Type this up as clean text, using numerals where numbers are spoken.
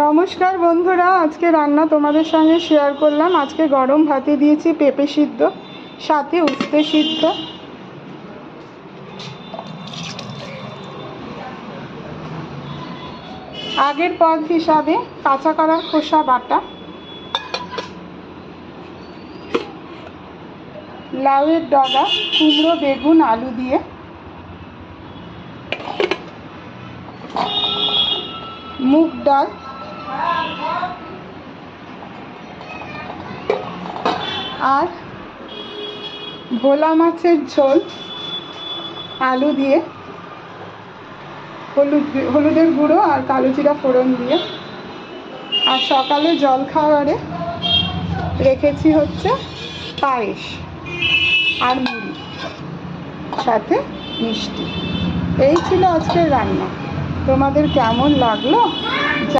নমস্কার বন্ধুরা, আজকে রান্না তোমাদের সঙ্গে শেয়ার করলাম। আজকে গরম ভাতে দিয়েছি পেঁপে সিদ্ধ, সাথে উস্তে সিদ্ধ। আগের পদ হিসাবে কাঁচা কলার খোসা বাটা, লাউয়ের ডগা, কুমড়ো, বেগুন, আলু দিয়ে, মুগ ডাল, আর ভোলা মাছের ঝোল আলু দিয়ে, হলুদের গুঁড়ো আর কালো জিরা ফোড়ন দিয়ে। আর সকালে জলখাবারে রেখেছি হচ্ছে পায়েস আর মুড়ি, সাথে মিষ্টি। এই ছিল আজকের রান্না। তোমাদের কেমন লাগলো?